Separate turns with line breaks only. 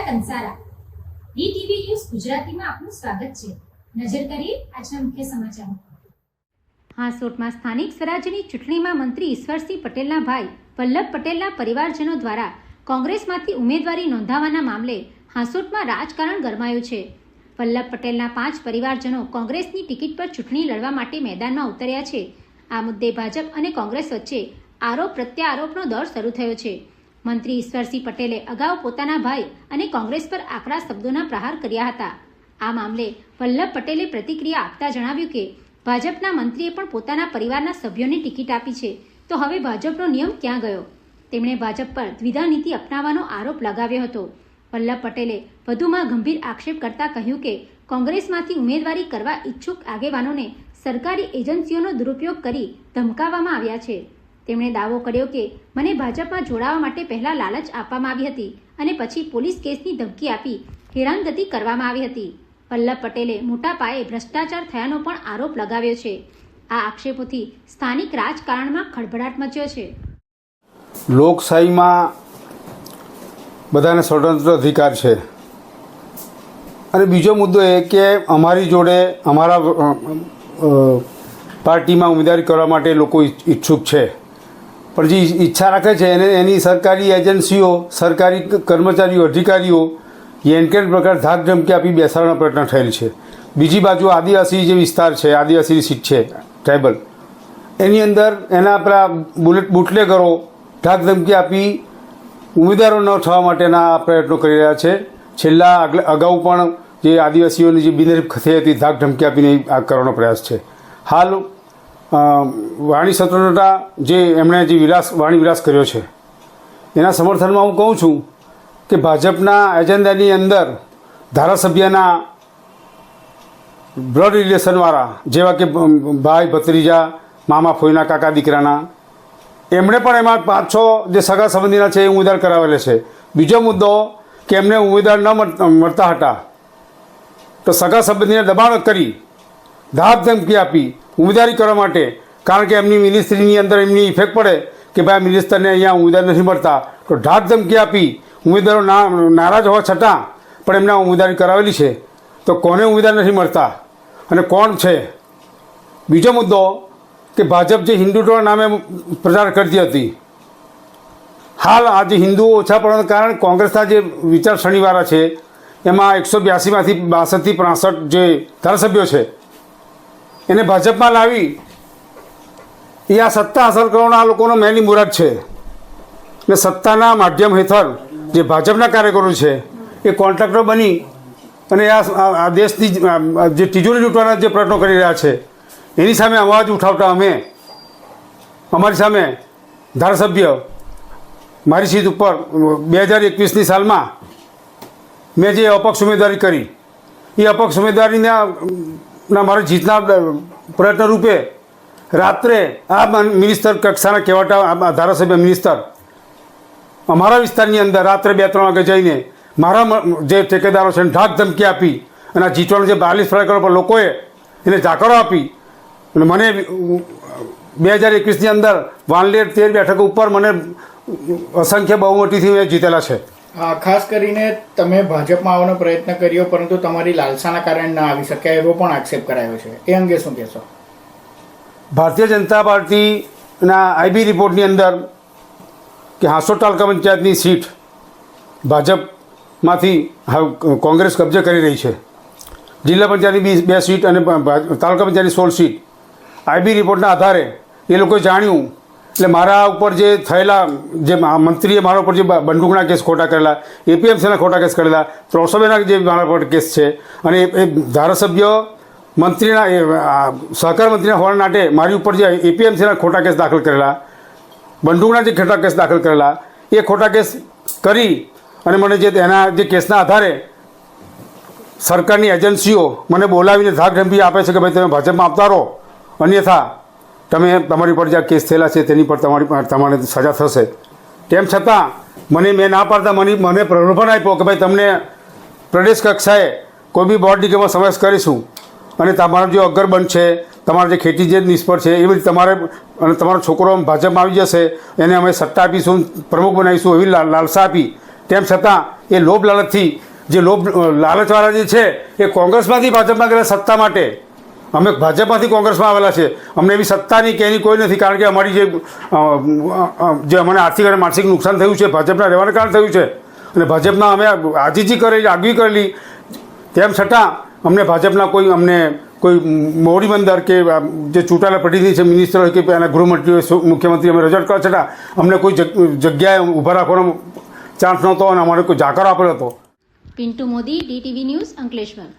Kansara DTV news ગુજરાતીમાં આપનું સ્વાગત છે। નજર કરીએ આજના મુખ્ય સમાચારો।
હાંસોટમાં સ્થાનિક સ્વરાજ્યની ચૂંટણીમાં મંત્રી ઈશ્વરસિંહ પટેલના ભાઈ વલ્લભ પટેલના પરિવારજનો દ્વારા કોંગ્રેસમાંથી ઉમેદવારી નોંધાવવાના મામલે હાંસોટમાં રાજકારણ ગરમાયું છે। વલ્લભ પટેલના 5 પરિવારજનો કોંગ્રેસની ટિકિટ પર ચૂંટણી લડવા માટે મેદાનમાં ઉતર્યા છે। આ મુદ્દે ભાજપ અને કોંગ્રેસ વચ્ચે આરોપ પ્રત્યારોપનો દોર શરૂ થયો છે। મંત્રી ઈશ્વરસિંહ પટેલે અગાઉ પોતાના ભાઈ અને કોંગ્રેસ પર આકરા શબ્દોના પ્રહાર કર્યા હતા। આ મામલે વલ્લભ પટેલે પ્રતિક્રિયા આપતા જણાવ્યું કે ભાજપના મંત્રીએ પણ પોતાના પરિવારના સભ્યોને ટિકિટ આપી છે, તો હવે ભાજપનો નિયમ ક્યાં ગયો? તેમણે ભાજપ પર દ્વિધા નીતિ અપનાવવાનો આરોપ લગાવ્યો હતો। વલ્લભ પટેલે વધુમાં ગંભીર આક્ષેપ કરતા કહ્યું કે કોંગ્રેસમાંથી ઉમેદવારી કરવા ઈચ્છુક આગેવાનોને સરકારી એજન્સીઓનો દુરુપયોગ કરી ધમકાવવામાં આવ્યા છે। તેમણે દાવો કર્યો કે મને ભાજપમાં જોડાવા માટે પહેલા લાલચ આપવામાં આવી હતી અને પછી પોલીસ કેસની ધમકી આપી હેરાનગતિ કરવામાં આવી હતી। વલ્લભ પટેલે મોટા પાયે ભ્રષ્ટાચાર થયાનો પણ આરોપ લગાવ્યો છે। આ આક્ષેપોથી સ્થાનિક રાજકારણમાં ખળભળાટ મચ્યો છે।
લોકશાહીમાં બધાને સ્વતંત્ર અધિકાર છે અને બીજો મુદ્દો એ કે અમારી જોડે અમારા પાર્ટીમાં ઉમેદવારી કરવા માટે લોકો ઈચ્છુક છે, પણ જે ઈચ્છા રાખે છે એને એની સરકારી એજન્સીઓ, સરકારી કર્મચારીઓ, અધિકારીઓ એન કે પ્રકાર ધાક ધમકી આપી બેસાડવાનો પ્રયત્ન થયેલ છે। બીજી બાજુ આદિવાસી જે વિસ્તાર છે, આદિવાસીની સીટ છે ટ્રાઇબલ, એની અંદર એના પેલા બુટલેગરો ધાક ધમકી આપી ઉમેદવારો ન થવા માટેના પ્રયત્નો કરી રહ્યા છે। છેલ્લા અગાઉ પણ જે આદિવાસીઓની જે બિનહરીફ થઈ હતી ધાક ધમકી આપીને આ કરવાનો પ્રયાસ છે। હાલ વાણી સ્વતંત્રતા જે એમણે જે વાણી વિલાસ કર્યો છે એના સમર્થનમાં હું કહું છું કે ભાજપના એજન્ડાની અંદર ધારાસભ્યના બ્લડ રિલેશનવાળા જેવા કે ભાઈ ભત્રીજા, મામા ફોઈના કાકા દીકરાના, એમણે પણ એમાં 5-6 જે સગા સંબંધીના છે એ ઉમેદવાર કરાવેલા છે। બીજો મુદ્દો કે એમને ઉમેદવાર ન મળતા હતા તો સગા સંબંધીને દબાણ કરી ધાક ધમકી આપી ઉમેદવારી કરવા માટે, કારણ કે એમની મિનિસ્ટ્રીની અંદર એમની ઇફેક્ટ પડે કે ભાઈ મિનિસ્ટરને અહીંયા ઉમેદવાર નથી મળતા, તો ધાક ધમકી આપી ઉમેદવારો નારાજ હોવા છતાં પણ એમને ઉમેદવારી કરાવેલી છે। તો કોને ઉમેદવાર નથી મળતા અને કોણ છે? બીજો મુદ્દો કે ભાજપ જે હિન્દુત્વના નામે પ્રચાર કરતી હતી, હાલ આજે હિન્દુઓ ઓછા પડવાના કારણે કોંગ્રેસના જે વિચારસરણીવાળા છે એમાં 182માંથી 62થી 65 જે ધારાસભ્યો છે એને ભાજપમાં લાવી એ આ સત્તા હાંસલ કરવાનો આ લોકોનો મેની મુરાદ છે ને સત્તાના માધ્યમ હેઠળ જે ભાજપના કાર્યકરો છે એ કોન્ટ્રાક્ટર બની અને આ દેશની જે તિજોરી લૂંટવાના જે પ્રયત્નો કરી રહ્યા છે એની સામે અવાજ ઉઠાવતા અમારી સામે ધારાસભ્ય મારી સીટ ઉપર 2021ની સાલમાં મેં જે અપક્ષ ઉમેદવારી કરી એ અપક્ષ ઉમેદવારીના મારી જીતના પ્રયત્ન રૂપે રાત્રે આ મિનિસ્ટર કક્ષાના કહેવાતા ધારાસભ્ય મિનિસ્ટર અમારા વિસ્તારની અંદર રાત્રે 2-3 વાગે જઈને મારા જે ઠેકેદારો છે એને ધાક ધમકી આપી અને આ જીતવાનો જે 42 ફરાર કરવા પર લોકોએ એને જાકરો આપી અને મને 2021ની અંદર વાનલેર 13 બેઠકો ઉપર મને અસંખ્ય બહુમતીથી મેં જીતેલા છે।
ખાસ કરીને તમે ભાજપમાં આવવાનો પ્રયત્ન કર્યો પરંતુ તમારી લાલસાના કારણે ના આવી શક્યા એવો પણ આક્ષેપ કરાયો છે, એ અંગે શું કહેશો?
ભારતીય જનતા પાર્ટીના આઈબી રિપોર્ટની અંદર કે હાંસોટ તાલુકા પંચાયતની સીટ ભાજપમાંથી કોંગ્રેસ કબજે કરી રહી છે। જિલ્લા પંચાયતની 2 સીટ અને તાલુકા પંચાયતની 16 સીટ આઈબી રિપોર્ટના આધારે એ લોકોએ જાણ્યું એટલે મારા ઉપર જે થયેલા જે મંત્રીએ મારા ઉપર જે બંદૂકના કેસ ખોટા કરેલા, એપીએમસીના ખોટા કેસ કરેલા, 302ના જે મારા પર કેસ છે અને એ ધારાસભ્ય મંત્રીના સહકાર મંત્રીના હોવાના નાતે મારી ઉપર જે એપીએમસીના ખોટા કેસ દાખલ કરેલા, બંદૂકના જે ખોટા કેસ દાખલ કરેલા, એ ખોટા કેસ કરી અને મને જે એના જે કેસના આધારે સરકારની એજન્સીઓ મને બોલાવીને ધાક ધમકી આપે છે કે ભાઈ તમે ભાજપમાં આવતા રહો, અન્યથા તમે તમારી પર જે કેસ થયેલા છે તેની પર તમારે સજા થશે। તેમ છતાં મેં ના પાડતા મને પ્રલોભન આપ્યો કે ભાઈ તમને પ્રદેશ કક્ષાએ કોઈ બી બોર્ડ નિગમમાં સમાવેશ કરીશું અને તમારો જે અગરબંધ છે, તમારી જે ખેતી જે નિષ્ફળ છે એ બધી તમારે અને તમારો છોકરો ભાજપમાં આવી જશે, એને અમે સત્તા આપીશું, પ્રમુખ બનાવીશું એવી લાલસા આપી તેમ છતાં એ લોભ લાલચથી જે લાલચવાળા જે છે એ કોંગ્રેસમાંથી ભાજપમાં ગયેલા સત્તા માટે. અમે ભાજપમાંથી કોંગ્રેસમાં આવેલા છે. અમને એવી સત્તાની કે એની કોઈ નથી, કારણ કે અમારી જે અમને આર્થિક અને માનસિક નુકસાન થયું છે ભાજપના રહેવાને કારણે થયું છે, અને ભાજપના અમે આજીજી કરેલી, આગવી કરેલી, તેમ છતાં અમને ભાજપના કોઈ મોવડી બંદર કે જે ચૂંટાયેલા પ્રતિનિધિ છે, મિનિસ્ટર હોય કે એના ગૃહમંત્રી હોય, મુખ્યમંત્રી, અમે રજૂઆત કરવા છતાં અમને કોઈ જગ્યાએ ઊભા રાખવાનો ચાન્સ નહોતો અને અમારે કોઈ જાકારો આપેલો હતો.
Pintu Modi, DTV news, Ankleshwar.